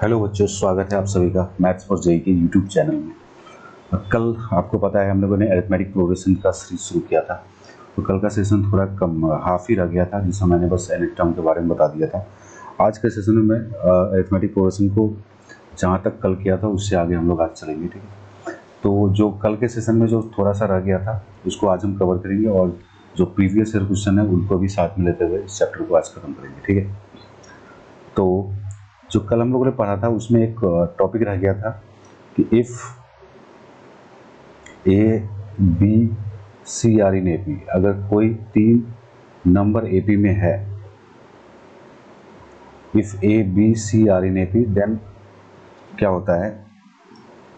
Hello बच्चों, स्वागत है आप सभी का मैथ्स फॉर जेई के यूट्यूब चैनल में। कल आपको पता है हम लोगों ने अरिथमेटिक प्रोग्रेशन का सीरीज शुरू किया था। तो कल का सेशन थोड़ा कम हाफ ही रह गया था, जिसमें मैंने बस यूनिट टर्म के बारे में बता दिया था। आज के सेशन में मैं अरिथमेटिक प्रोग्रेशन को जहाँ तक कल किया था उससे आगे हम लोग आज चलेंगे, ठीक है। तो जो कल के सेशन में जो थोड़ा सा रह गया था उसको आज हम कवर करेंगे, और जो प्रीवियस ईयर क्वेश्चन है उनको भी साथ में लेते हुए इस चैप्टर को आज खत्म करेंगे, ठीक है। तो जो कल हम लोगों ने पढ़ा था उसमें एक टॉपिक रह गया था कि if A B C are in AP, अगर कोई तीन नंबर एपी में है, if A B C are in AP then क्या होता है,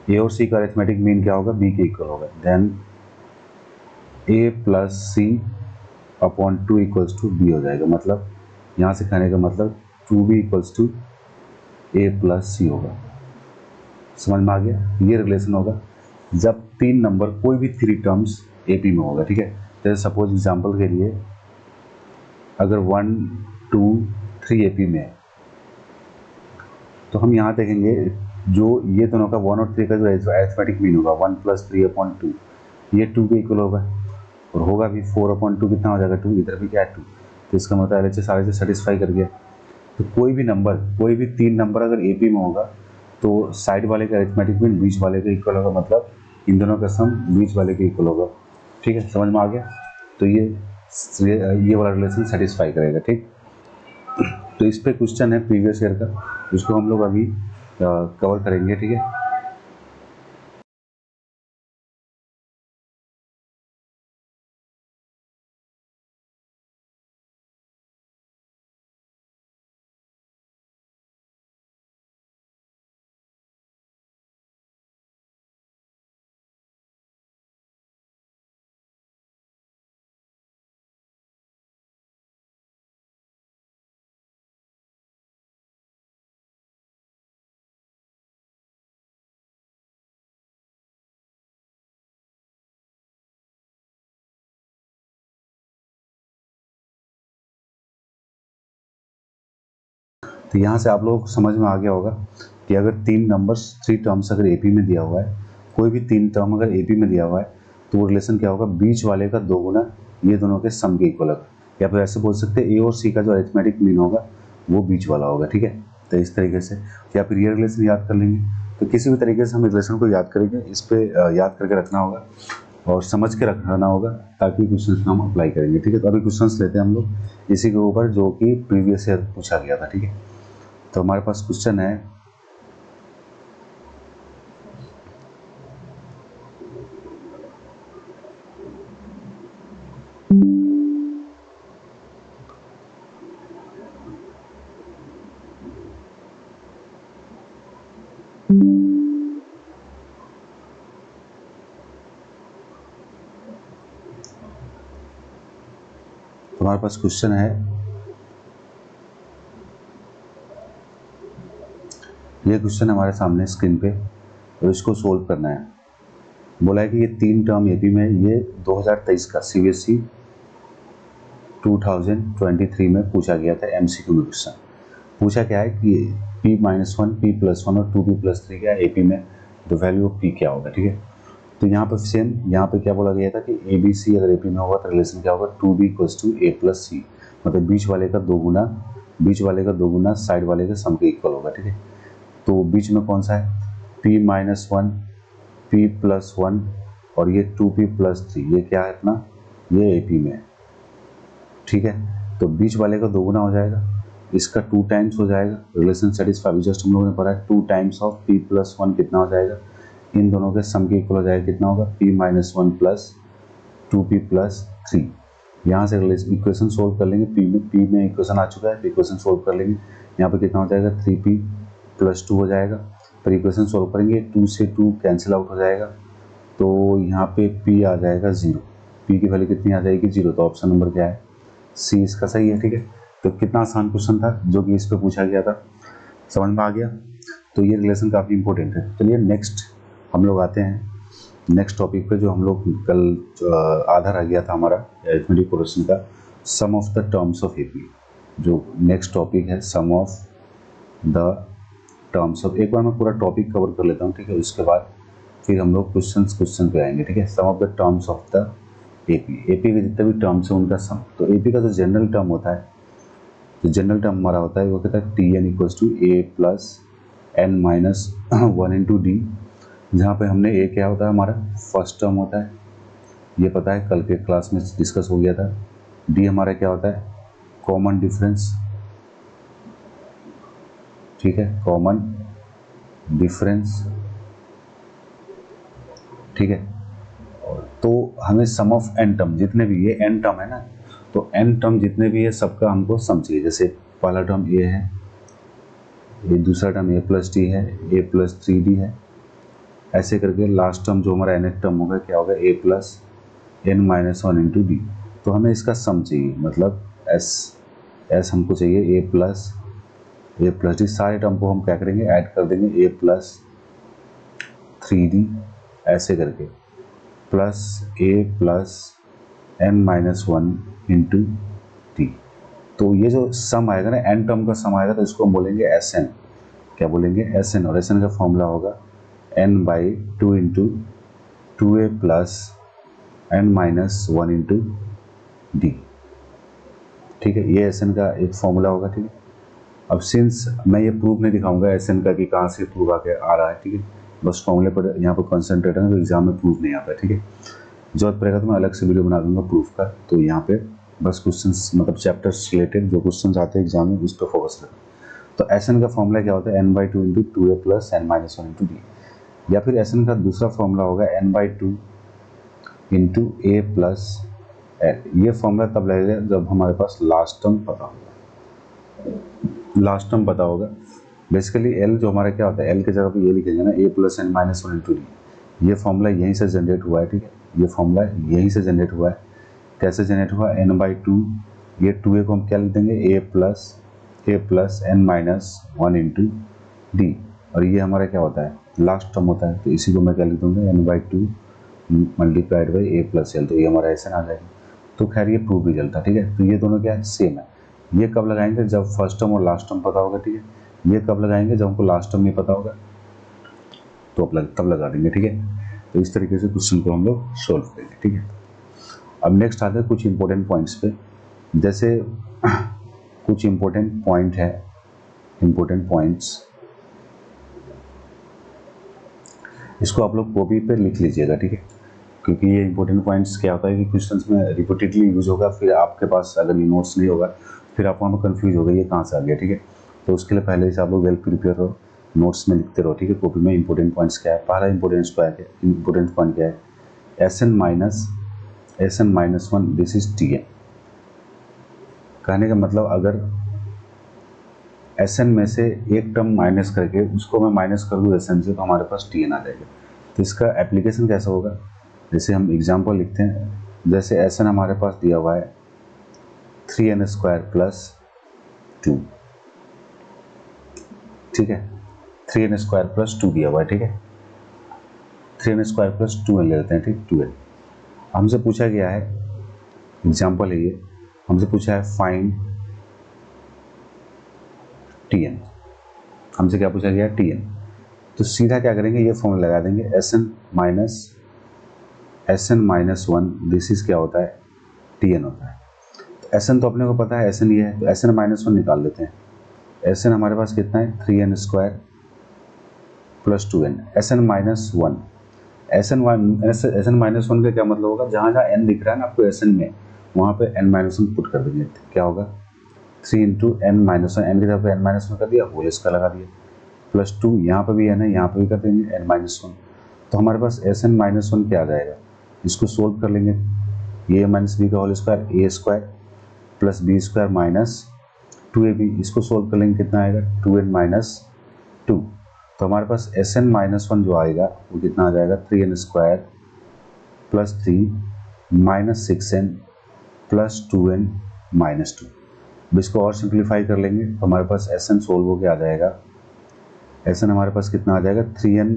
ए और सी का अरिथमेटिक मीन क्या होगा, बी के इक्वल होगा। Then A plus C upon 2 equals to B हो जाएगा। मतलब यहाँ से कहने का मतलब 2b equals to A plus C होगा। समझ में आ गया? ये रिलेशन होगा जब तीन नंबर कोई भी थ्री टर्म्स एपी में होगा, ठीक है। जैसे सपोज एग्जांपल के लिए अगर 1 2 3 एपी में है, तो हम यहाँ देखेंगे जो ये दोनों का 1 और 3 का जो अरिथमेटिक मीन होगा 1 प्लस 3 अपॉन 2, ये 2 के इक्वल होगा, और होगा भी 4 अपॉन 2 कितना हो जाएगा 2, इधर भी क्या है 2। तो इसका मतलब LHS सारे से सेटिस्फाई कर गया। तो कोई भी तीन नंबर अगर एपी में होगा तो साइड वाले का अरिथमेटिक मीन बीच वाले के इक्वल होगा, मतलब इन दोनों का सम बीच वाले के इक्वल होगा, ठीक है। समझ में आ गया? तो ये वाला रिलेशन सेटिस्फाई करेगा, ठीक। तो इस पे क्वेश्चन है प्रीवियस ईयर का, उसको हम लोग अभी कवर करेंगे, ठीक है। तो यहाँ से आप लोगों को समझ में आ गया होगा कि अगर तीन नंबर्स थ्री टर्म्स अगर एपी में दिया हुआ है, कोई भी तीन टर्म अगर एपी में दिया हुआ है, तो वो रिलेशन क्या होगा, बीच वाले का दो गुना ये दोनों के सम के इक्वल होगा। या फिर ऐसे बोल सकते हैं ए और सी का जो अरिथमेटिक मीन होगा वो बीच वाला होगा, ठीक है। तो इस तरीके से, या फिर ये रिलेशन याद कर लेंगे। तो किसी भी तरीके से हम रिलेशन को याद करेंगे, इस पर याद करके रखना होगा और समझ के रखना होगा, ताकि क्वेश्चन हम अप्लाई करेंगे, ठीक है। तो अभी क्वेश्चन लेते हैं हम लोग इसी के ऊपर जो कि प्रीवियस ईयर पूछा गया था, ठीक है। तो हमारे पास क्वेश्चन है, हमारे पास क्वेश्चन है, ये क्वेश्चन हमारे सामने स्क्रीन पे, और इसको सोल्व करना है। बोला है कि ये तीन टर्म एपी में, ये 2023 का CBSE 2023 में पूछा गया था MCQ में क्वेश्चन। पूछा क्या है कि P-1 P+1 और 2P+3 क्या एपी में, द वैल्यू ऑफ P क्या होगा, ठीक है। तो यहाँ पर सेम, यहाँ पे क्या बोला गया था कि ABC अगर एपी में होगा तो रिलेशन क्या होगा, 2B = A+C, मतलब बीच वाले का दो गुना साइड वाले के सम के इक्वल होगा, ठीक है। तो बीच में कौन सा है, P-1 P+1 और ये 2P+3, ये क्या है अपना, ये एपी में है, ठीक है। तो बीच वाले का दोगुना हो जाएगा, इसका 2 टाइम्स हो जाएगा, रिलेशन सेटिस्फाई जस्ट हम लोगों ने पढ़ा है। 2 टाइम्स ऑफ P+1 कितना हो जाएगा, इन दोनों के सम के इक्वल हो जाएगा, कितना होगा, P-1 प्लस 2P+3। यहाँ से इक्वेशन सोल्व कर लेंगे, P में इक्वेशन आ चुका है, तो इक्वेशन सोल्व कर लेंगे। यहाँ पे कितना हो जाएगा, 3P+2 हो जाएगा। पर इक्वेशन सोल्व करेंगे, 2 से 2 कैंसिल आउट हो जाएगा, तो यहाँ पे P आ जाएगा 0। P की वैल्यू कितनी आ जाएगी, 0। तो ऑप्शन नंबर क्या है, C इसका सही है, ठीक है। तो कितना आसान क्वेश्चन था जो कि इस पे पूछा गया था, समझ में आ गया। तो ये रिलेशन काफ़ी इंपॉर्टेंट है। चलिए नेक्स्ट हम लोग आते हैं नेक्स्ट टॉपिक पे, जो हम लोग कल आधा रह गया था हमारा अरिथमेटिक प्रोग्रेशन का, sum of the terms of AP. जो नेक्स्ट टॉपिक है, sum of the terms of, एक बार मैं पूरा टॉपिक कवर कर लेता हूँ, ठीक है, उसके बाद फिर हम लोग क्वेश्चन पे आएंगे, ठीक है। Sum of the terms of the AP, AP के जितने भी टर्म्स हैं उनका सम। तो एपी का जो जनरल टर्म होता है, जो जनरल टर्म हमारा होता है वो कहता है T N equals to A plus N minus one into D, जहाँ पे हमने ए क्या होता है हमारा फर्स्ट टर्म होता है, ये पता है, कल के क्लास में डिस्कस हो गया था। डी हमारा क्या होता है, कॉमन डिफरेंस, ठीक है, कॉमन डिफरेंस, ठीक है। तो हमें सम ऑफ एन टर्म, जितने भी ये एन टर्म है ना, तो एन टर्म जितने भी है सबका हमको सम चाहिए। जैसे पहला टर्म ए है, ये दूसरा टर्म ए प्लस डी है, ए प्लस 3d है, ऐसे करके लास्ट टर्म जो हमारा nth टर्म होगा क्या होगा, A plus N minus one into D. तो हमें इसका सम चाहिए, मतलब एस हमको चाहिए ए प्लस डी। सारे टर्म को हम क्या करेंगे, ऐड कर देंगे, ए प्लस 3d ऐसे करके, plus A plus N minus one into D. तो ये जो सम आएगा ना, एन टर्म का सम आएगा, तो इसको हम बोलेंगे एस एन। क्या बोलेंगे, एस एन। और एस एन का फॉर्मूला होगा N by two into two A plus N minus one into D, ठीक है। ये एस एन का एक फॉर्मूला होगा, ठीक है। अब सिंस मैं ये प्रूफ नहीं दिखाऊंगा एस एन का कि कहाँ से प्रूफ आके आ रहा है, ठीक है, बस फॉर्मूले पर यहाँ पर कॉन्सेंट्रेट है, तो एग्जाम में प्रूफ नहीं आता, ठीक है। जरूरत पड़ेगा तो मैं अलग से वीडियो बना दूंगा प्रूफ का। तो यहाँ पे बस क्वेश्चंस, मतलब चैप्टर्स रिलेटेड जो क्वेश्चंस आते हैं एग्जाम में, उस पर फोकस रखें। तो एस एन का फॉर्मूला क्या होता है, N by two into two A plus N minus one into D. या फिर एस एन का दूसरा फॉर्मूला होगा N by two into A plus N. ये फॉर्मूला तब लगेगा जब हमारे पास लास्ट टर्म पता होगा। लास्ट टर्म पता होगा, बेसिकली एल जो हमारा क्या होता है, एल की जगह पे ये लिखेंगे ना, A plus N minus one into D. ये फॉर्मूला यहीं से जनरेट हुआ है, ठीक है, ये फॉर्मूला यहीं से जनरेट हुआ है। कैसे जनरेट हुआ, एन बाई टू, ये टू ए को हम क्या लिख देंगे, A plus N minus one into D, और ये हमारा क्या होता है, लास्ट टर्म होता है। तो इसी को मैं क्या लिख दूंगा, N by two multiplied by A plus L, तो ये हमारा एस एन आ जाएगा। तो खैर ये प्रूफ रिजल्ट था, ठीक है। तो ये दोनों क्या है, सेम है। ये कब लगाएंगे, जब फर्स्ट टर्म और लास्ट टर्म पता होगा, ठीक है। ये कब लगाएंगे, जब हमको लास्ट टर्म नहीं पता होगा, तो तब लगा देंगे, ठीक है। तो इस तरीके से क्वेश्चन को हम लोग सोल्व करेंगे, ठीक है। अब नेक्स्ट आते हैं कुछ इंपॉर्टेंट पॉइंट्स पे। जैसे कुछ इंपॉर्टेंट पॉइंट है, इंपॉर्टेंट पॉइंट्स, इसको आप लोग कॉपी पे लिख लीजिएगा, ठीक है। क्योंकि ये इंपॉर्टेंट पॉइंट्स क्या होता है कि क्वेश्चंस में रिपीटेडली यूज होगा, फिर आपके पास अगर ये नोट्स नहीं होगा, फिर आप वहाँ पर कंफ्यूज होगा ये कहाँ से आ गया, ठीक है। तो उसके लिए पहले से आप लोग वेल प्रिपेयर रहो, नोट्स में लिखते रहो, ठीक है, कॉपी में। इंपॉर्टेंट पॉइंट्स क्या है, पहला इंपॉर्टेंट पॉइंट क्या है, S N minus one this is T N. कहने का मतलब अगर एस एन में से एक टर्म माइनस करके उसको मैं माइनस कर दूँ एस एन से, तो हमारे पास टी एन आ जाएगा। तो इसका एप्लीकेशन कैसा होगा, जैसे हम एग्जाम्पल लिखते हैं, जैसे एस एन हमारे पास दिया हुआ है 3n स्क्वायर प्लस 2, ठीक है, 3n स्क्वायर प्लस 2 दिया हुआ है, ठीक है। 3n स्क्वायर प्लस 2n ले लेते हैं, ठीक, 2n। हमसे पूछा गया है, एग्जाम्पल है ये, हमसे पूछा है फाइंड tn। हमसे क्या पूछा गया, tn। तो सीधा क्या करेंगे, ये फॉर्मूला लगा देंगे, S N minus one this is क्या होता है, tn होता है। तो एस एन तो अपने को पता है, एस एन ये है, तो एस एन माइनस वन निकाल लेते हैं। एस एन हमारे पास कितना है, 3n square plus 2n, S N minus one. S N minus one का क्या मतलब होगा, जहाँ जहाँ n दिख रहा है ना आपको एस एन में, वहाँ पे n माइनस वन पुट कर देंगे, क्या होगा 3 into N minus one, N की तरफ एन माइनस वन कर दिया, होल इसका लगा दिया, प्लस 2, यहाँ पर भी एन है, यहाँ पर भी कर देंगे एन माइनस वन। तो हमारे पास एस एन माइनस वन क्या आ जाएगा, इसको सोल्व कर लेंगे, ए माइनस बी का whole square, A square plus B square minus 2ab, इसको सोल्व कर लेंगे, कितना आएगा 2n माइनस 2। तो हमारे पास एस एन माइनस वन जो आएगा वो कितना आ जाएगा, 3n square plus 3 minus 6n plus 2n minus 2। अब इसको और सिंप्लीफाई कर लेंगे, तो हमारे पास एस एन सोल्व होकर आ जाएगा, एस एन हमारे पास कितना आ जाएगा, 3n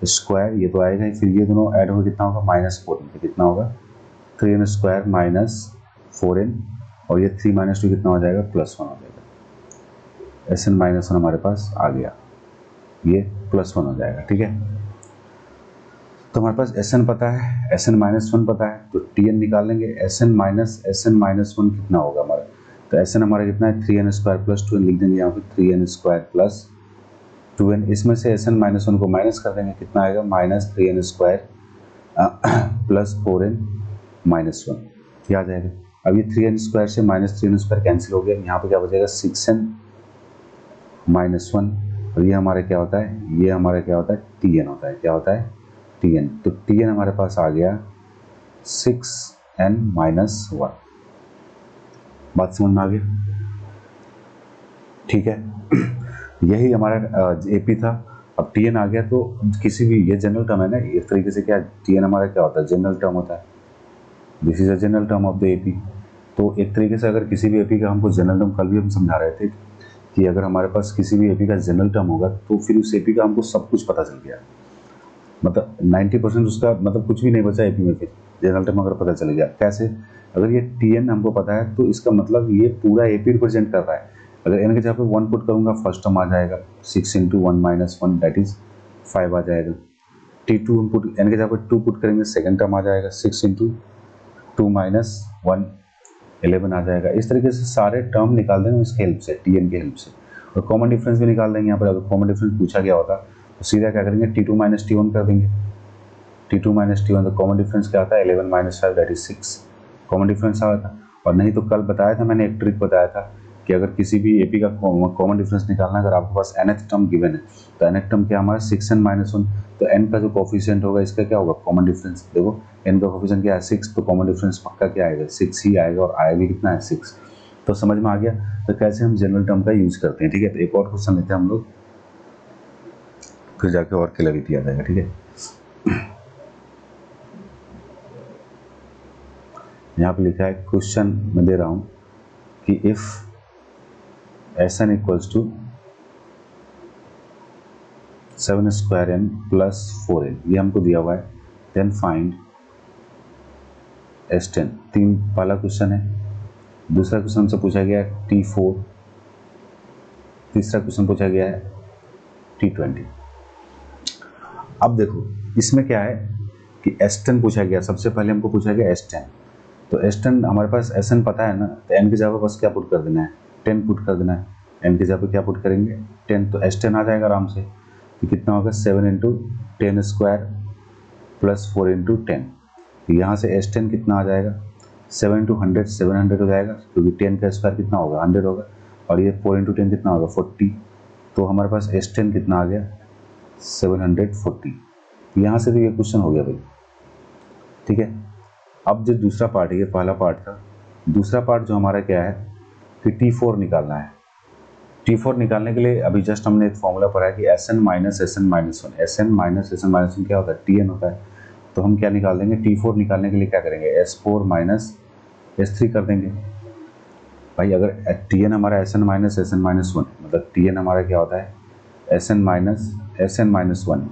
स्क्वायर, ये तो आएगा ही, फिर ये दोनों ऐड होकर कितना होगा, माइनस 4n, तो कितना होगा 3n स्क्वायर माइनस 4n, और ये 3 माइनस 2 कितना हो जाएगा, प्लस 1 हो जाएगा। एस एन माइनस वन हमारे पास आ गया, ये +1 हो जाएगा, ठीक है। तो हमारे पास Sn पता है, Sn-1 पता है, तो Tn निकाल लेंगे। Sn-1 कितना होगा हमारा, तो Sn हमारा कितना है 3n² + 2n, लिख देंगे यहाँ पे 3n² + 2n। इसमें से Sn-1 को माइनस कर देंगे, कितना आएगा -3n² + 4n - 1, ये आ जाएगा। अब ये 3n² से -3n² कैंसिल हो गया, यहाँ पे क्या बचेगा 6n - 1, और ये हमारा क्या होता है, ये हमारा क्या होता है Tn होता है, क्या होता है Tn। तो Tn हमारे पास आ गया 6n - 1, बात समझ में आ गई, ठीक है। यही हमारा एपी था। अब Tn आ गया तो किसी भी, ये जनरल टर्म है ना, इस तरीके से क्या Tn हमारा क्या होता है जनरल टर्म होता है, this is a general term of the AP. तो एक तरीके से अगर किसी भी एपी का हमको जनरल टर्म, कल भी हम समझा रहे थे कि अगर हमारे पास किसी भी एपी का जनरल टर्म होगा तो फिर उस एपी का हमको सब कुछ पता चल गया, मतलब 90% उसका मतलब कुछ भी नहीं बचा एपी में। फिर जनरल टर्म अगर पता चल गया, कैसे, अगर ये Tn हमको पता है तो इसका मतलब ये पूरा एपी रिप्रेजेंट कर रहा है। अगर n के जगह पे 1 पुट करूंगा, फर्स्ट टर्म आ जाएगा 6 × 1 - 1 दैट इज 5 आ जाएगा। T2 हम पुट, n के जगह पे 2 पुट करेंगे, सेकंड टर्म आ जाएगा 6 × 2 - 1 11 आ जाएगा। इस तरीके से सारे टर्म निकाल देंगे इसके हेल्प से, Tn के हेल्प से, और कॉमन डिफरेंस भी निकाल देंगे। यहाँ पर अगर कॉमन डिफरेंस पूछा गया होता तो सीधा क्या करेंगे T2 - T1 कर देंगे। T2 - T1 तो कॉमन डिफरेंस क्या आता है 11 - 5 दैट इज 6, कॉमन डिफरेंस आ था। और नहीं तो कल बताया था मैंने, एक ट्रिक बताया था कि अगर किसी भी एपी का कॉमन डिफरेंस निकालना, अगर आपके पास nth टर्म गिवन है तो nth टर्म क्या हमारा 6n - 1, तो n का जो कोफिशिएंट होगा इसका क्या होगा कॉमन डिफरेंस। देखो n का कोफिशिएंट क्या है 6, तो कॉमन डिफरेंस पक्का क्या आएगा 6 ही आएगा, और आया भी कितना है 6। तो समझ में आ गया तो कैसे हम जनरल टर्म का यूज करते हैं, ठीक है। तो एक और क्वेश्चन लेते हैं हम लोग, फिर जाके और क्लियरिटी आ जाएगा, ठीक है। यहाँ पे लिखा है, क्वेश्चन में दे रहा हूं कि इफ Sn = 7² n + 4n, ये हमको दिया हुआ है, देन फाइंड S10। तीन पहला क्वेश्चन है, दूसरा क्वेश्चन हमसे पूछा गया है T4, तीसरा क्वेश्चन पूछा गया है T20। अब देखो इसमें क्या है कि S10 पूछा गया, सबसे पहले हमको पूछा गया S10, तो S10 हमारे पास Sn पता है ना, तो n की जगह बस क्या पुट कर देना है 10 पुट कर देना है, n की जगह पे क्या पुट करेंगे 10, तो S10 आ जाएगा आराम से। तो कितना होगा 7 × 10² + 4 × 10, तो यहाँ से S10 कितना आ जाएगा 7 × 100 700 हो जाएगा, क्योंकि 10 का स्क्वायर कितना होगा 100 होगा, और ये 4 × 10 कितना होगा 40, तो हमारे पास S10 कितना आ गया 740। यहाँ से तो ये क्वेश्चन हो गया भाई, ठीक है। अब जो दूसरा पार्ट है, ये पहला पार्ट था, दूसरा पार्ट जो हमारा क्या है कि T4 निकालना है। T4 निकालने के लिए अभी जस्ट हमने एक फॉर्मूला पढ़ा है कि Sn - Sn - 1, Sn - Sn - 1 क्या होता है Tn होता है। तो हम क्या निकाल देंगे T4 निकालने के लिए क्या करेंगे S4 - S3 कर देंगे भाई। अगर Tn हमारा Sn - Sn - 1, मतलब Tn हमारा क्या होता है Sn - Sn - 1,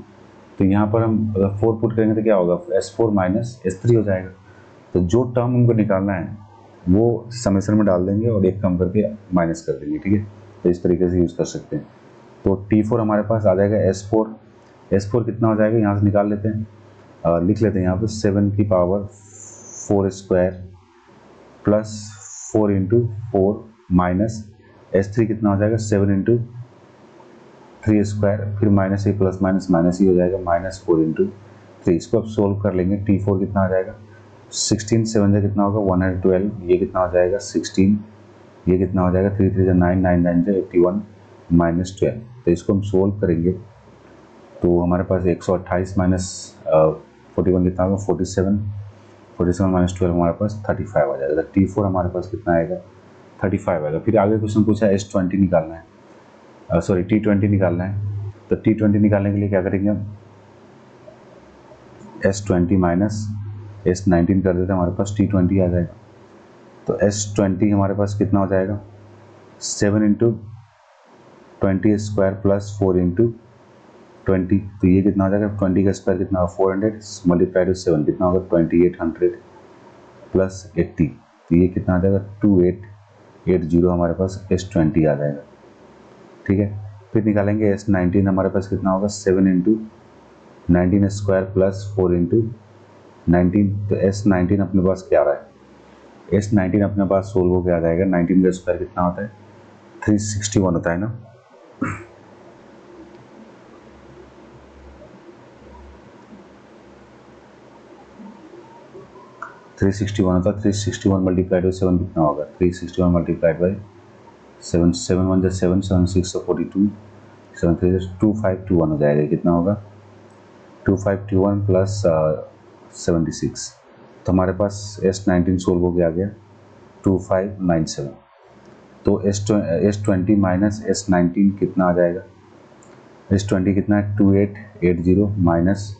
तो यहाँ पर हम अगर 4 पुट करेंगे तो क्या होगा S4 - S3 हो जाएगा। तो जो टर्म हमको निकालना है वो समेशन में डाल देंगे और एक कम करके माइनस कर देंगे, ठीक है। तो इस तरीके से यूज़ कर सकते हैं। तो T4 हमारे पास आ जाएगा S4 कितना हो जाएगा यहाँ से निकाल लेते हैं, लिख लेते हैं यहाँ पे 7 की पावर 4² + 4 × 4 माइनस S3 कितना हो जाएगा 7 × 3², फिर माइनस ही प्लस माइनस माइनस ही हो जाएगा -4 × 3। इसको अब सोल्व कर लेंगे, T4 कितना आ जाएगा 16 7 से कितना होगा 112, ये कितना हो जाएगा 16, ये कितना हो जाएगा 3 3 9 9 9 81 -12। तो इसको हम सोल्व करेंगे तो हमारे पास 128 - 41 कितना होगा 47, 47 - 12 हमारे पास 35 आ जाएगा। तो T4 हमारे पास कितना आएगा 35 आएगा। फिर आगे क्वेश्चन पूछा S20 निकालना है, सॉरी T20 निकालना है। तो T20 निकालने के लिए क्या करेंगे हम S20 - S19 कर देते हैं, हमारे पास T20 आ जाएगा। तो S20 हमारे पास कितना हो जाएगा 7 × 20² + 4 × 20, तो ये कितना हो जाएगा 20 का स्क्वायर कितना होगा 400 × 7 कितना होगा 2800 + 80, तो ये कितना आ जाएगा 2880 हमारे पास S20 आ जाएगा, ठीक है। फिर निकालेंगे S19 हमारे पास कितना होगा 7 इंटू 19 स्क्वायर प्लस 4 इंटू 19। तो S19 अपने पास क्या आ रहा है, S19 अपने पास सोल्व होकर आ जाएगा। 19 का स्क्वायर कितना होता है 361 होता है ना। थ्री सिक्सटी वन होता है। 361 मल्टीप्लाइड बाई 7 कितना होगा 361 मल्टीप्लाइड बाई 7, 7 1 7, 7 6 42, 7 3 2521 हो जाएगा। कितना होगा 2521 प्लस 76। तो हमारे पास S19 सोल्व हो गया आ गया 2597। तो S20 माइनस S19 कितना आ जाएगा, S20 कितना है 2880 माइनस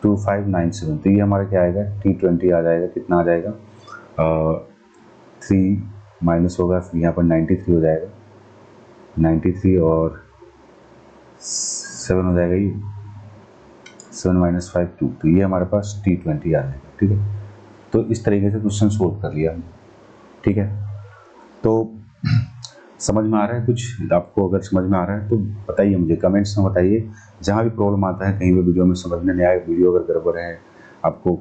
2597। तो ये हमारा क्या आएगा T20 आ जाएगा। कितना आ जाएगा 3 माइनस होगा, फिर यहाँ पर 93 हो जाएगा, 93 और 7 हो जाएगा, ये 7 माइनस 5 2। तो ये हमारे पास T20 आ जाएगा। ठीक है, तो इस तरीके से क्वेश्चन सोल्व कर लिया हमने। ठीक है, तो समझ में आ रहा है कुछ आपको? अगर समझ में आ रहा है तो बताइए मुझे, कमेंट्स में बताइए। जहाँ भी प्रॉब्लम आता है कहीं भी वीडियो में समझने नहीं आए, वीडियो अगर गड़बड़ है, आपको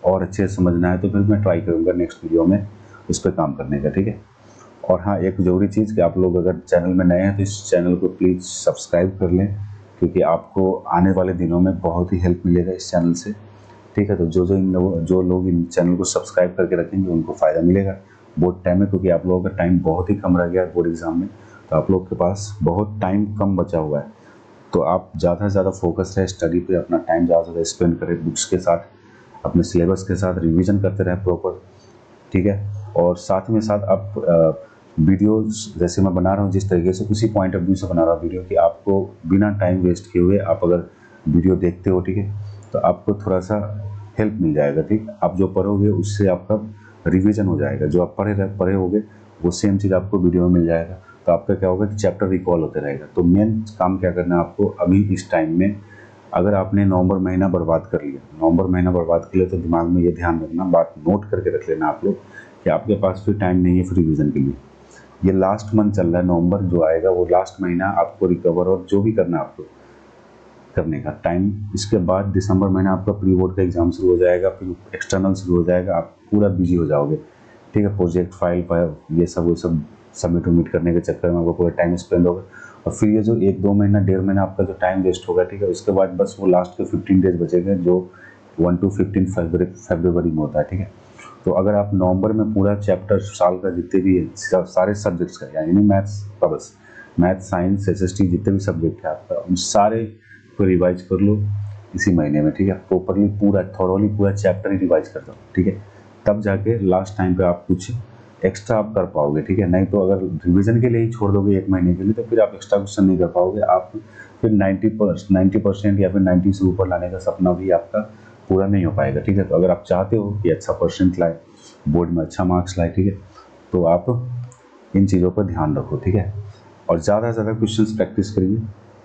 और अच्छे से समझना है, तो फिर मैं ट्राई करूँगा नेक्स्ट वीडियो में उस पर काम करने का। ठीक है, और हाँ, एक ज़रूरी चीज़ कि आप लोग अगर चैनल में नए हैं तो इस चैनल को प्लीज़ सब्सक्राइब कर लें, क्योंकि आपको आने वाले दिनों में बहुत ही हेल्प मिलेगा इस चैनल से। ठीक है, तो जो लोग इन चैनल को सब्सक्राइब करके रखेंगे उनको फ़ायदा मिलेगा बोर्ड टाइम में, क्योंकि आप लोगों का टाइम बहुत ही कम रह गया है बोर्ड एग्ज़ाम में। तो आप लोग के पास बहुत टाइम कम बचा हुआ है, तो आप ज़्यादा से ज़्यादा फोकस रहे स्टडी पे, अपना टाइम ज़्यादा से ज़्यादा स्पेंड करें बुक्स के साथ, अपने सिलेबस के साथ रिवीजन करते रहें प्रॉपर। ठीक है, और साथ में साथ आप वीडियोस जैसे मैं बना रहा हूँ जिस तरीके से, उसी पॉइंट ऑफ व्यू से बना रहा हूँ वीडियो, कि आपको बिना टाइम वेस्ट किए हुए आप अगर वीडियो देखते हो, ठीक है, तो आपको थोड़ा सा हेल्प मिल जाएगा। ठीक, आप जो पढ़ोगे उससे आपका रिवीजन हो जाएगा, जो आप पढ़े होगे वो सेम चीज़ आपको वीडियो में मिल जाएगा। तो आपका क्या होगा कि चैप्टर रिकॉल होते रहेगा। तो मेन काम क्या करना है आपको अभी इस टाइम में, अगर आपने नवंबर महीना बर्बाद कर लिया, नवंबर महीना बर्बाद कर लिया, तो दिमाग में ये ध्यान रखना, बात नोट करके रख लेना आप लोग, कि आपके पास फिर टाइम नहीं है फिर रिवीजन के लिए। ये लास्ट मंथ चल रहा है, नवंबर जो आएगा वो लास्ट महीना आपको रिकवर और जो भी करना है आपको करने का टाइम। इसके बाद दिसंबर महीना आपका प्री बोर्ड का एग्जाम शुरू हो जाएगा, फिर एक्सटर्नल शुरू हो जाएगा, आप पूरा बिजी हो जाओगे। ठीक है, प्रोजेक्ट फाइल ये सब सबमिट उमिट करने के चक्कर में आपको पूरा टाइम स्पेंड होगा, और फिर ये जो 1-2 महीना 1.5 महीना आपका जो टाइम वेस्ट होगा, ठीक है, उसके बाद बस वो लास्ट के 15 डेज बचेंगे जो 1 to 15 फरवरी में होता है। ठीक है, तो अगर आप नवंबर में पूरा चैप्टर साल का जितने भी सारे सब्जेक्ट्स का, यानी मैथ्स का, बस मैथ साइंस SST जितने भी सब्जेक्ट है आपका, उन सारे को रिवाइज कर लो इसी महीने में। ठीक है, प्रॉपरली पूरा थॉरोली पूरा चैप्टर ही रिवाइज कर दो। ठीक है, तब जाके लास्ट टाइम पे आप कुछ एक्स्ट्रा आप कर पाओगे। ठीक है, नहीं तो अगर रिवीजन के लिए ही छोड़ दोगे 1 महीने के लिए, तो फिर आप एक्स्ट्रा क्वेश्चन नहीं कर पाओगे। आप फिर 90% या फिर 90 से ऊपर लाने का सपना भी आपका पूरा नहीं हो पाएगा। ठीक है, तो अगर आप चाहते हो कि अच्छा परसेंट लाए, बोर्ड में अच्छा मार्क्स लाए, ठीक है, तो आप इन चीज़ों पर ध्यान रखो। ठीक है, और ज़्यादा से ज़्यादा क्वेश्चन प्रैक्टिस करिए।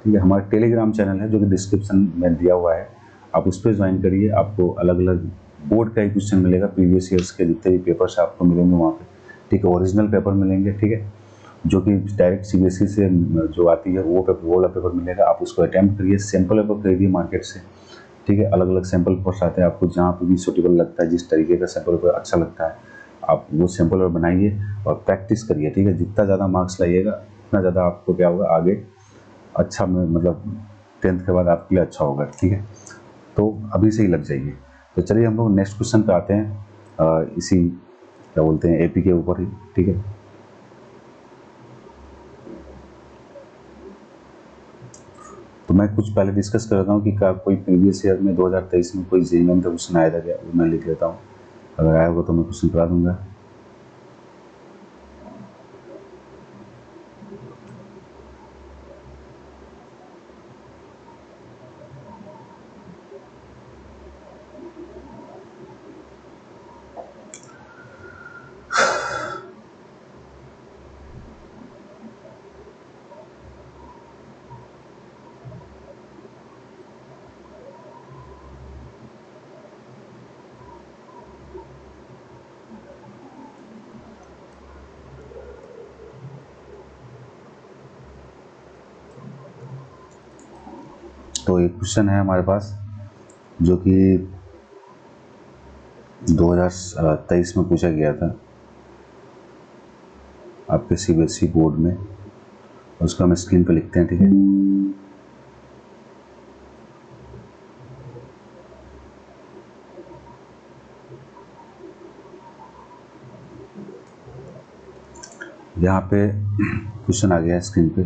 ठीक है, हमारा टेलीग्राम चैनल है जो कि डिस्क्रिप्शन में दिया हुआ है, आप उस पर ज्वाइन करिए। आपको अलग अलग बोर्ड का ही क्वेश्चन मिलेगा, प्रीवियस ईयर्स के जितने भी पेपर्स आपको मिलेंगे वहाँ पे। ठीक है, ओरिजिनल पेपर मिलेंगे। ठीक है, जो कि डायरेक्ट CBSE से जो आती है वो वाला पेपर मिलेगा, आप उसको अटैम्प्ट करिए। सैम्पल पेपर खरीदिए मार्केट से। ठीक है, अलग अलग सैम्पल पेपर्स आते हैं, आपको जहाँ पे भी सूटेबल लगता है, जिस तरीके का सैम्पल पेपर अच्छा लगता है, आप वो सैम्पल पेपर बनाइए और प्रैक्टिस करिए। ठीक है, जितना ज़्यादा मार्क्स लाइएगा उतना ज़्यादा आपको क्या होगा आगे अच्छा में, मतलब 10th के बाद आपके लिए अच्छा होगा। ठीक है, तो अभी से ही लग जाइए। तो चलिए हम लोग नेक्स्ट क्वेश्चन पे आते हैं, इसी क्या बोलते हैं AP के ऊपर ही। ठीक है, तो मैं कुछ पहले डिस्कस कर लेता हूँ कि क्या कोई प्रीवियस ईयर में 2023 में कोई JEE का क्वेश्चन आया था क्या, वो मैं लिख लेता हूँ। अगर आया होगा तो मैं क्वेश्चन करा दूंगा। तो एक क्वेश्चन है हमारे पास जो कि 2023 में पूछा गया था आपके सीबीएसई बोर्ड में, उसको हम स्क्रीन पे लिखते हैं, ठीक है। यहाँ पे क्वेश्चन आ गया है स्क्रीन पे,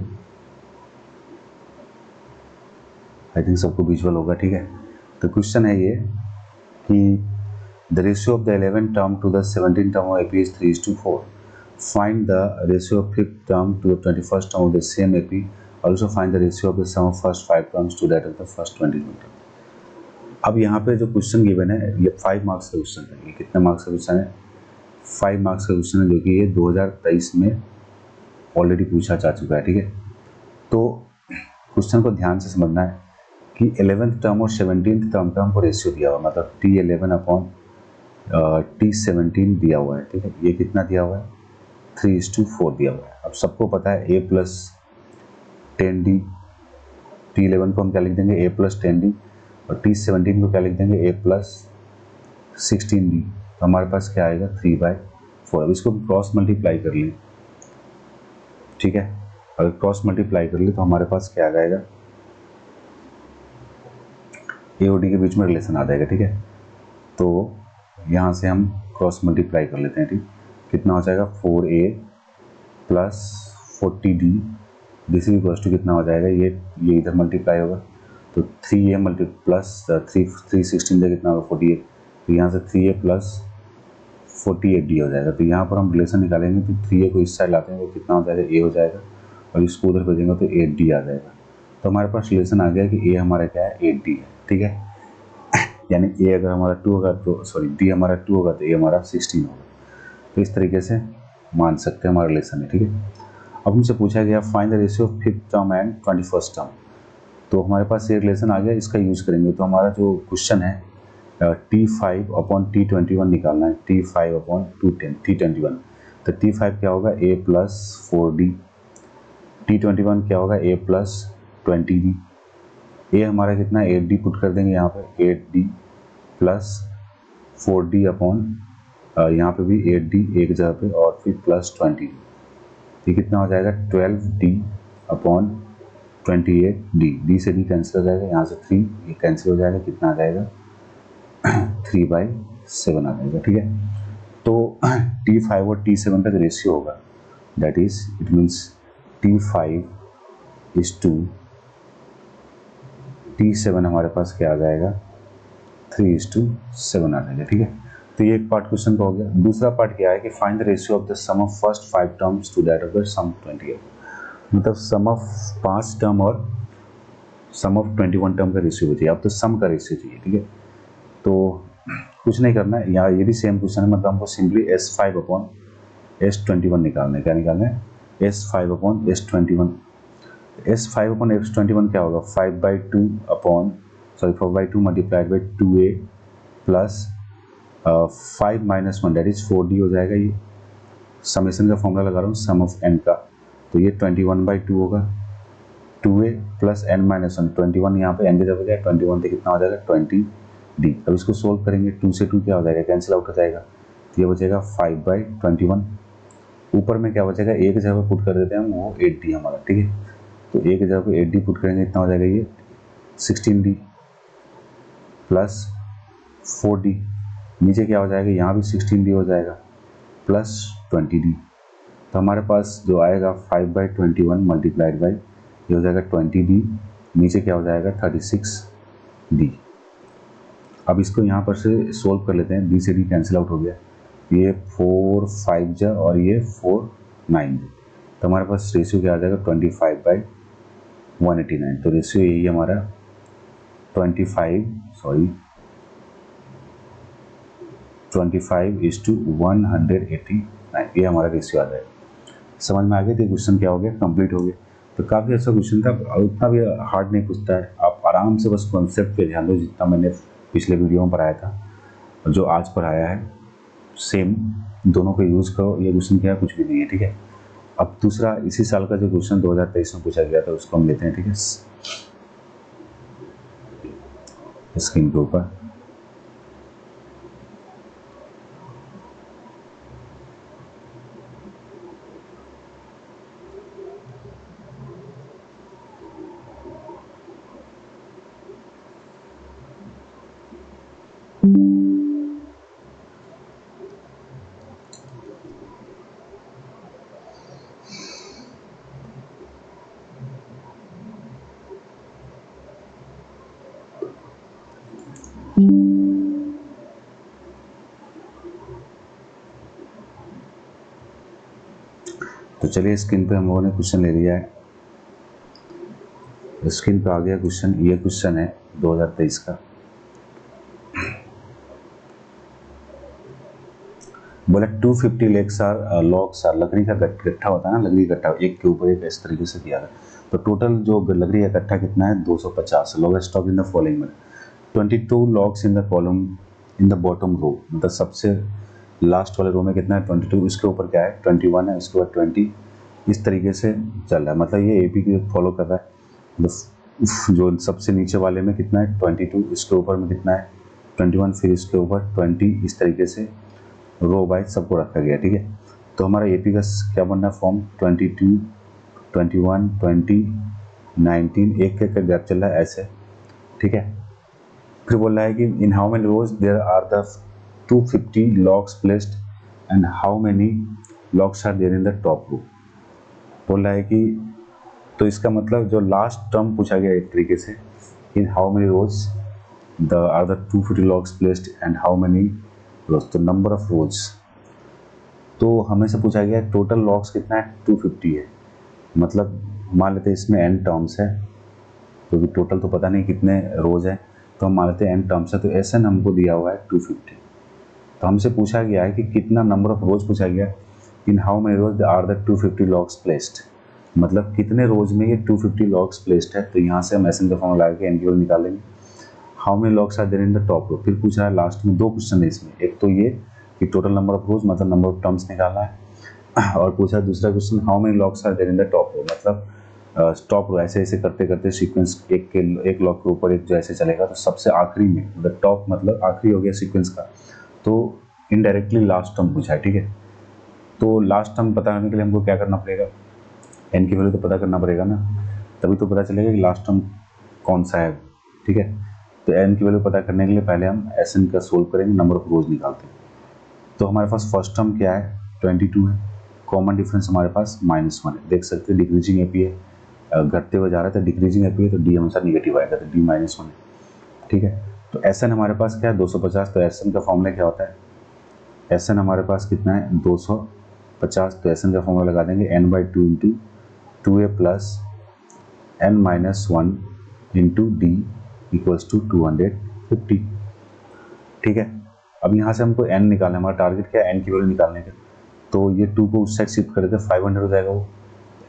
आई थिंक सबको विजुअल होगा, ठीक है। तो क्वेश्चन है ये कि the ratio of the 11th term to the 17th term of AP is 3:4. Find the ratio of 5th term to the 21st term of the same AP. Also find the ratio of the sum of first 5 terms to that of the first 21 term. अब यहाँ पे जो question given है ये 5 marks का question है। ये कितने मार्क्स का क्वेश्चन है? 5 मार्क्स का क्वेश्चन है, जो कि ये 2023 में ऑलरेडी पूछा जा चुका है, ठीक है। तो क्वेश्चन को ध्यान से समझना है कि 11th टर्म और 17th टर्म का हमको रेशियो दिया हुआ, मतलब T11 अपॉन T17 दिया हुआ है, ठीक है। ये कितना दिया हुआ है? 3:4 दिया हुआ है। अब सबको पता है a प्लस 10d, T11 को हम क्या लिख देंगे? a प्लस 10d, और T17 को क्या लिख देंगे? a plus 16d। तो हमारे पास क्या आएगा? 3/4। अब इसको क्रॉस मल्टीप्लाई कर लें, ठीक है। अगर क्रॉस मल्टीप्लाई कर ले तो हमारे पास क्या आ जाएगा? a और d के बीच में रिलेशन आ जाएगा, ठीक है। तो यहाँ से हम क्रॉस मल्टीप्लाई कर लेते हैं, ठीक। कितना हो जाएगा? 4a plus 40d, this is equal to कितना हो जाएगा? ये इधर मल्टीप्लाई होगा तो 3a मल्टी प्लस 316 से कितना होगा? 48। तो यहाँ से 3a प्लस 48d हो जाएगा। तो यहाँ पर हम रिलेशन निकालेंगे तो 3a को इस साइड लाते हैं तो कितना हो जाएगा? a हो जाएगा, और इसको उधर भेजेंगे तो 8d आ जाएगा। तो हमारे पास रिलेशन आ गया कि a हमारा क्या है? 8d है, ठीक है। यानी a अगर हमारा 2 होगा तो सॉरी d हमारा 2 होगा तो a हमारा 16 होगा। तो इस तरीके से मान सकते हैं हमारा रिलेशन है, ठीक है। अब हमसे पूछा गया find the ratio of 5th term and 21st term. तो हमारे पास ये रिलेशन आ गया, इसका यूज़ करेंगे। तो हमारा जो क्वेश्चन है T5 अपॉन T21 निकालना है, T5 अपॉन T21। तो T5 क्या होगा? a प्लस 4d, T21 क्या होगा? a plus 20d। a हमारा कितना? 8d पुट कर देंगे यहाँ पे, 8d प्लस 4d अपॉन यहाँ पे भी 8d एक जगह पे, और फिर प्लस 20d। ये कितना हो जाएगा? 12d upon 28d। d से d कैंसिल हो जाएगा, यहाँ से 3 ये कैंसिल हो जाएगा, कितना आ जाएगा? 3/7 आ जाएगा, ठीक है। तो T5 और T7 का जो रेशियो होगा that is it means T5:2 T7 हमारे पास क्या आ जाएगा? 3:7 आ जाएगा, ठीक है। तो ये एक पार्ट क्वेश्चन का हो गया। दूसरा पार्ट क्या है कि find the ratio of the sum of first 5 terms to that of the sum 28। मतलब सम ऑफ 5 टर्म और सम ऑफ 21 टर्म का रेशियो चाहिए। अब तो सम का रेशियो चाहिए, ठीक है। तो कुछ नहीं करना है, यहाँ ये भी सेम क्वेश्चन है, मतलब हमको सिंपली S5 अपॉन S21 निकालना है। क्या निकालना है? S5 upon S21। S5 upon S21 क्या होगा? 5/2 upon 4/2 multiplied by 2a plus 5 minus 1 that is 4d हो जाएगा। ये समेशन का फॉर्मूला लगा रहा हूँ सम ऑफ n का, तो ये 21/2 होगा। 2a प्लस n माइनस 1, 21 यहाँ पे n की जगह जाए 21 से कितना हो जाएगा? 20d। अब इसको सोल्व करेंगे, 2 से 2 क्या हो जाएगा? कैंसिल आउट हो जाएगा, तो ये बचेगा 5/21। ऊपर में क्या बचेगा? एक जगह पे पुट कर देते हैं हम, वो 8d हमारा, ठीक है। तो एक जगह पे 8d पुट करेंगे, इतना हो जाएगा ये 16d प्लस 4d। नीचे क्या हो जाएगा? यहाँ भी 16d हो जाएगा प्लस 20d। तो हमारे पास जो आएगा 5/21 मल्टीप्लाइड बाई ये हो जाएगा 20d, नीचे क्या हो जाएगा? 36d। अब इसको यहाँ पर से सोल्व कर लेते हैं, d से d कैंसिल आउट हो गया, ये 4 5 जा और ये 4 9 जा। तो हमारे पास रेशियो क्या आ जाएगा? 25/189। तो रेशियो यही हमारा 25/189 ये हमारा रेशियो आ जाएगा। समझ में आ गया? तो क्वेश्चन क्या हो गया? कंप्लीट हो गया। तो काफ़ी अच्छा क्वेश्चन था, उतना भी हार्ड नहीं पूछता है। आप आराम से बस कॉन्सेप्ट पे ध्यान दो, जितना मैंने पिछले वीडियो में पढ़ाया था और जो आज पढ़ाया है सेम, दोनों को यूज़ करो। ये क्वेश्चन क्या है? कुछ भी नहीं है, ठीक है। अब दूसरा इसी साल का जो क्वेश्चन 2023 में पूछा गया था उसको हम लेते हैं, ठीक है। स्क्रीन के ऊपर। तो चलिए स्क्रीन पे हम लोगों ने क्वेश्चन ले लिया है। स्क्रीन पे आ गया क्वेश्चन। ये क्वेश्चन है 2023 का। बोला 250 लेक्स आर लॉग्स आर, लकड़ी का गट्ठा होता है ना, लकड़ी का गट्ठा एक के ऊपर एक इस तरीके से दिया है। तो टोटल जो लकड़ी का गट्ठा कितना है 250। Log stock in the following में 22 logs in the column in the bottom row, मतलब सबसे लास्ट वाले रो में कितना है 22, इसके ऊपर क्या है 21 है, इसके बाद 20, इस तरीके से चल रहा है। मतलब ये एपी की फॉलो कर रहा है। जो सबसे नीचे वाले में कितना है 22, इसके ऊपर में कितना है 21, फिर इसके ऊपर 20, इस तरीके से रो वाइज सबको रखा गया। ठीक है, तो हमारा एपी का क्या बनना है फॉर्म 22, 21, 20, 19, एक का गैप चल रहा है ऐसे। ठीक है, फिर बोल रहा है कि in how many rows there are the 250 logs placed and how many logs are there in the top row. बोल रहा है कि तो इसका मतलब जो लास्ट टर्म पूछा गया एक तरीके से, in how many rows the are the 250 logs placed and how many rows, तो नंबर ऑफ रोज। तो हमें से पूछा गया टोटल लॉग्स कितना है 250 है। मतलब मान लेते हैं इसमें n टर्म्स है, क्योंकि टोटल तो पता नहीं कितने रोज है, तो हम मान लेते हैं n टर्म्स है। तो Sn हमको दिया हुआ है 250। तो हमसे पूछा गया है कि कितना नंबर ऑफ रोज पूछा गया, in how many rows are the 250 logs placed, मतलब कितने रोज में ये 250 लॉग्स प्लेस्ड है। तो यहाँ से हम Sn का फॉर्मूला लगा के n की वैल्यू निकालेंगे। How many logs are there in the top row, फिर पूछ रहा है लास्ट में दो क्वेश्चन है इसमें, एक तो ये कि टोटल नंबर ऑफ रोज मतलब नंबर ऑफ टर्म्स निकालना है, और पूछा दूसरा question how many logs are there in the top row, मतलब टॉप रो ऐसे ऐसे करते करते सीक्वेंस एक लॉग के ऊपर एक जो ऐसे चलेगा, तो सबसे आखिरी में मतलब टॉप मतलब आखिरी हो गया सीक्वेंस का, तो इनडायरेक्टली लास्ट टर्म पूछा है। ठीक है, तो लास्ट टर्म पता करने के लिए हमको क्या करना पड़ेगा, एन की वैल्यू तो पता करना पड़ेगा ना, तभी तो पता चलेगा कि लास्ट टर्म कौन सा है। ठीक है, तो एन की वैल्यू पता करने के लिए पहले हम एस एन का सोल्व करेंगे, नंबर ऑफ रोज निकालते हैं। तो हमारे पास फर्स्ट टर्म क्या है 22 है, कॉमन डिफरेंस हमारे पास -1 है। देख सकते हैं डिक्रीजिंग एपी है, घटते हुए जा रहा है, तो डिक्रीजिंग एपी है तो डी हमेशा निगेटिव आएगा, तो डी -1 है। ठीक है, तो एस एन हमारे पास क्या है 250। तो एस एन का फॉर्मूला क्या होता है, एस एन हमारे पास कितना है 250। तो एस एन का फॉर्मूला लगा देंगे n/2 into 2a plus n-1 into D equals to 250। ठीक है, अब यहाँ से हमको n निकालना है, हमारा टारगेट क्या है n की वैल्यू निकालने का। तो ये 2 को उस साइड शिफ्ट कर देते हैं, 500 हो जाएगा वो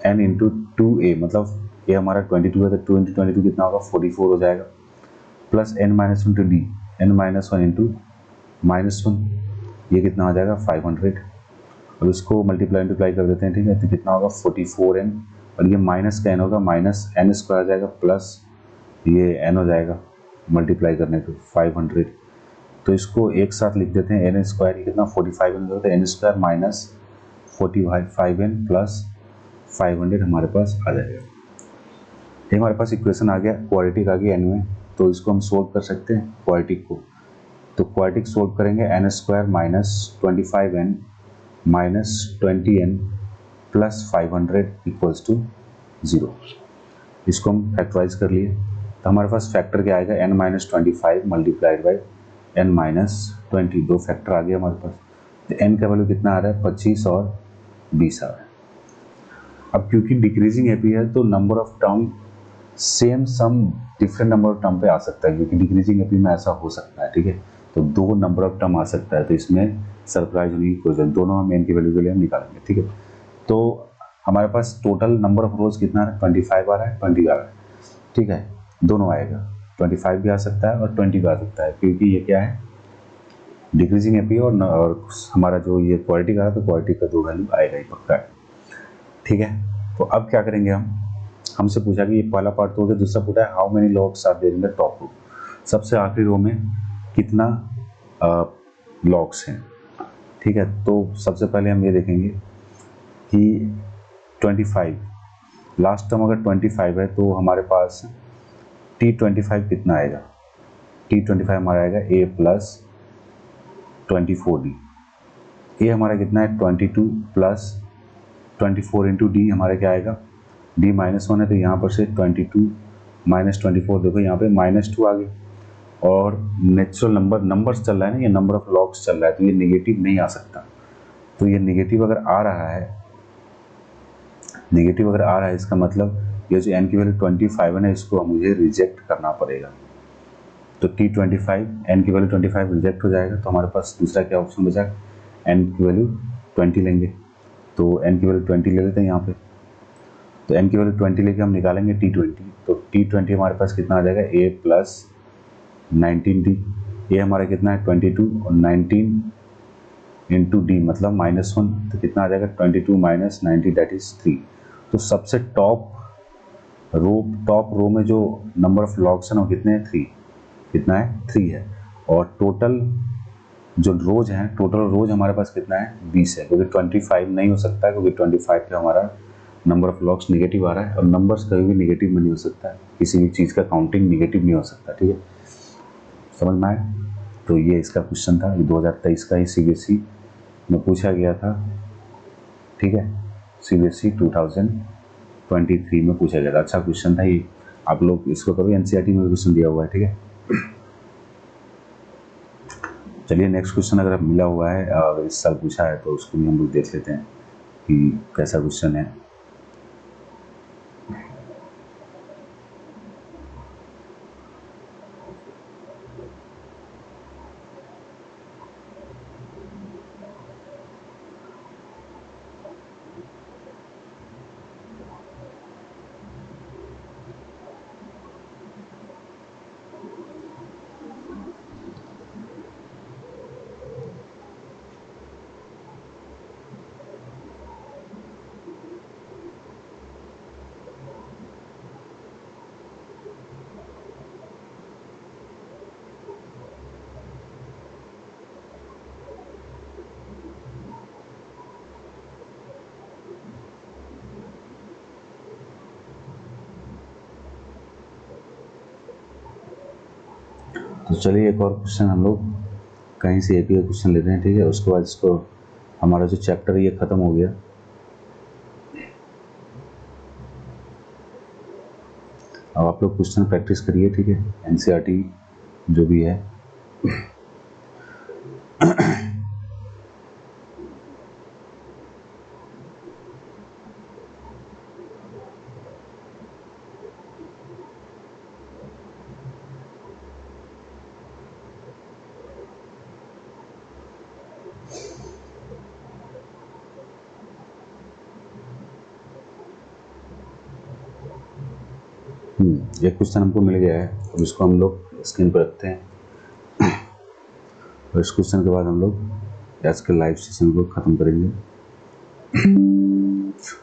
n इंटू 2a, मतलब ये हमारा 22 है, तो 2 इंटू 22 कितना होगा 44 हो जाएगा, plus n-1 into D, n-1 into -1, ये कितना हो जाएगा 500। अब इसको मल्टीप्लाई कर देते हैं। ठीक है, तो कितना होगा 44n, और ये माइनस का n होगा, माइनस n स्क्वायर आ जाएगा, प्लस ये n हो जाएगा मल्टीप्लाई करने पे 500। तो इसको एक साथ लिख देते हैं, n स्क्वायर कितना 45n होता है, n square minus 45n plus 500 हमारे पास आ जाएगा। ये हमारे पास इक्वेशन आ गया, क्वाड्रेटिक आ गया n में, तो इसको हम सोल्व कर सकते हैं क्वाड्रेटिक को। तो क्वाड्रेटिक सोल्व करेंगे, n square minus 25n minus 20n plus 500 equals to 0। इसको हम फैक्टराइज कर लिए, तो हमारे पास फैक्टर क्या आएगा n-25 मल्टीप्लाइड बाई n-20, दो फैक्टर आ गया हमारे पास। तो n का वैल्यू कितना आ रहा है 25 और 20 आ रहा है। अब क्योंकि डिक्रीजिंग एपी है तो number of term same sum different number of term पे आ सकता है, क्योंकि डिक्रीजिंग एपी में ऐसा हो सकता है। ठीक है, तो दो नंबर ऑफ टर्म आ सकता है, तो इसमें सरप्राइज होने की कोई जरूरत, दोनों हम n की वैल्यू के लिए हम निकालेंगे। ठीक है, तो हमारे पास टोटल नंबर ऑफ रोज कितना है 25 आ रहा है, 20 आ रहा है। ठीक है, दोनों आएगा, 25 भी आ सकता है और 20 भी आ सकता है, क्योंकि ये क्या है डिक्रीजिंग एपी और हमारा जो ये क्वालिटी का है, तो क्वालिटी का दो वैल्यू आएगा ही पक्का है। ठीक है, तो अब क्या करेंगे हमसे पूछा कि ये पहला पार्ट तो हो गया, दूसरा पूछा है how many logs are there in the top row. सबसे आखिरी रो में कितना लॉग्स हैं, ठीक है। तो सबसे पहले हम ये देखेंगे कि 25, लास्ट टर्म अगर 25 है तो हमारे पास T25 कितना आएगा, T25 हमारा आएगा a प्लस 24d। ए हमारा कितना है 22 प्लस 24 इंटू डी हमारा क्या आएगा, d -1 है तो यहाँ पर से 22 माइनस 24, देखो यहाँ पे -2 आ गए। और नेचुरल नंबर्स चल रहा है ना, ये नंबर ऑफ लॉग्स चल रहा है, तो ये नेगेटिव नहीं आ सकता। तो ये नेगेटिव अगर आ रहा है, इसका मतलब ये जो n की वैल्यू 25 है ना, इसको मुझे रिजेक्ट करना पड़ेगा। तो T25 n की वैल्यू 25 रिजेक्ट हो जाएगा, तो हमारे पास दूसरा क्या ऑप्शन बचा, n की वैल्यू 20 लेंगे। तो n की वैल्यू 20 ले लेते हैं यहाँ पे। तो n की वैल्यू 20 लेके हम निकालेंगे T20। तो T20 हमारे पास कितना आ जाएगा, a प्लस 19d। ये हमारा कितना है 22 और 19 इंटू डी मतलब -1, तो कितना आ जाएगा 22 माइनस 90 दैट इज 3। तो सबसे टॉप रो में जो नंबर ऑफ लॉग्स है ना, कितने हैं 3, कितना है 3 है। और टोटल जो रोज हैं, टोटल रोज हमारे पास कितना है 20 है, क्योंकि 25 नहीं हो सकता है, क्योंकि 25 पे हमारा नंबर ऑफ लॉग्स निगेटिव आ रहा है, और नंबर्स कभी भी निगेटिव में नहीं हो सकता है, किसी भी चीज़ का काउंटिंग निगेटिव नहीं हो सकता, ठीक है, समझ में आया। तो ये इसका क्वेश्चन था, 2023 का ही CBSE में पूछा गया था, ठीक है, CBSE 2023 में पूछा गया था। अच्छा क्वेश्चन था ये, आप लोग इसको कभी NCERT में क्वेश्चन दिया हुआ है, ठीक है। चलिए नेक्स्ट क्वेश्चन अगर मिला हुआ है, अगर इस साल पूछा है तो उसको भी हम लोग देख लेते हैं कि कैसा क्वेश्चन है। तो चलिए एक और क्वेश्चन हम लोग कहीं से AP का क्वेश्चन लेते हैं, ठीक है। उसके बाद इसको हमारा जो चैप्टर ये ख़त्म हो गया। अब आप लोग क्वेश्चन प्रैक्टिस करिए, ठीक है, NCERT जो भी है। एक क्वेश्चन हमको मिल गया है, अब इसको हम लोग स्क्रीन पर रखते हैं, और इस क्वेश्चन के बाद हम लोग आज के लाइव सेशन को ख़त्म करेंगे,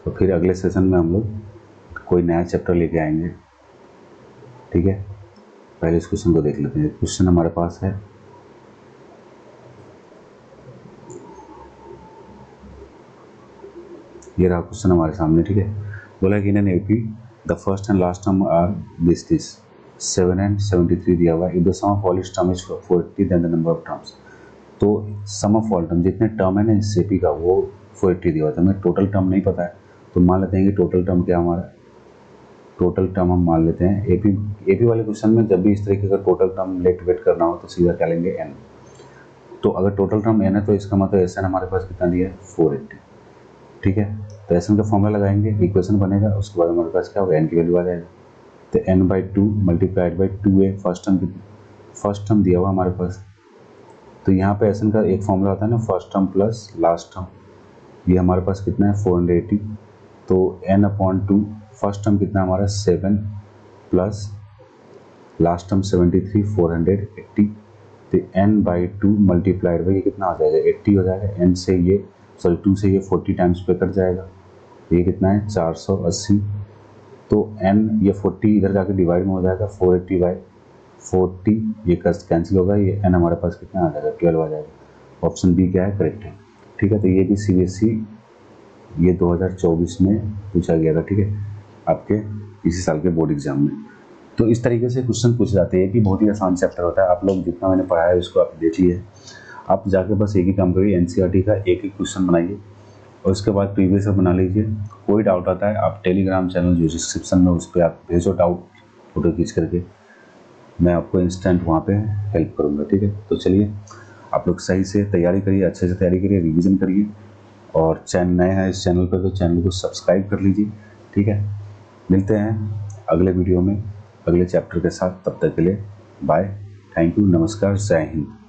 और फिर अगले सेशन में हम लोग कोई नया चैप्टर लेके आएंगे, ठीक है। पहले इस क्वेश्चन को देख लेते हैं। क्वेश्चन हमारे पास है, ये रहा क्वेश्चन हमारे सामने, ठीक है। बोला कि in AP the first and last term are this 7 and 73 दिया हुआ है। If the sum of all its term is 480 then the number of terms. तो सम ऑफ ऑल टर्म जितने टर्म है ना इस AP का वो 480 दिया हुआ था। हमें टोटल टर्म नहीं पता है, तो मान लेते हैं कि टोटल टर्म क्या हमारा, टोटल टर्म हम मान लेते हैं AP वाले क्वेश्चन में जब भी इस तरीके का टोटल टर्म लेट वेट करना हो तो सीधा क्या लेंगे n। तो अगर टोटल टर्म n है तो इसका मतलब SN हमारे पास कितना दिया है 480, ठीक है। तो SN का फॉर्मूला लगाएंगे, इक्वेशन बनेगा, उसके बाद हमारे पास क्या होगा n की वैल्यू आ जाएगा। तो n/2 multiplied by 2a first term दिया हुआ हमारे पास। तो यहाँ पे SN का एक फॉर्मूला होता है ना, first term plus last term, ये हमारे पास कितना है 480। तो n/2 फर्स्ट टर्म कितना हमारा 7 प्लस लास्ट टर्म 73 480। तो n/2 मल्टीप्लाइड बाई ये कितना हो जाएगा 80 हो जाएगा। n से ये 2 से ये 40 टाइम्स पे कट जाएगा, ये कितना है 480। तो n ये 40 इधर जाके डिवाइड में हो जाएगा 480 बाई 40, ये कैंसिल होगा, ये एन हमारे पास कितना आ जाएगा 12 आ जाएगा। ऑप्शन बी क्या है, करेक्ट है। ठीक है, तो ये भी सीबीएसई ये 2024 में पूछा गया था, ठीक है, आपके इसी साल के बोर्ड एग्जाम में। तो इस तरीके से क्वेश्चन पूछे जाते हैं कि बहुत ही आसान चैप्टर होता है। आप लोग जितना मैंने पढ़ाया है उसको आप देखिए, आप जाके बस एक ही काम करिए, एनसीईआरटी का एक एक क्वेश्चन बनाइए और उसके बाद प्रीवियस बना लीजिए। कोई डाउट आता है आप टेलीग्राम चैनल जो डिस्क्रिप्शन में उस पर आप भेजो डाउट फोटो खींच करके, मैं आपको इंस्टेंट वहाँ पे हेल्प करूँगा। ठीक है, तो चलिए आप लोग सही से तैयारी करिए, अच्छे से तैयारी करिए, रिवीजन करिए, और चैनल नए हैं इस चैनल पर तो चैनल को सब्सक्राइब कर लीजिए। ठीक है, मिलते हैं अगले वीडियो में अगले चैप्टर के साथ, तब तक के लिए बाय, थैंक यू, नमस्कार, जय हिंद।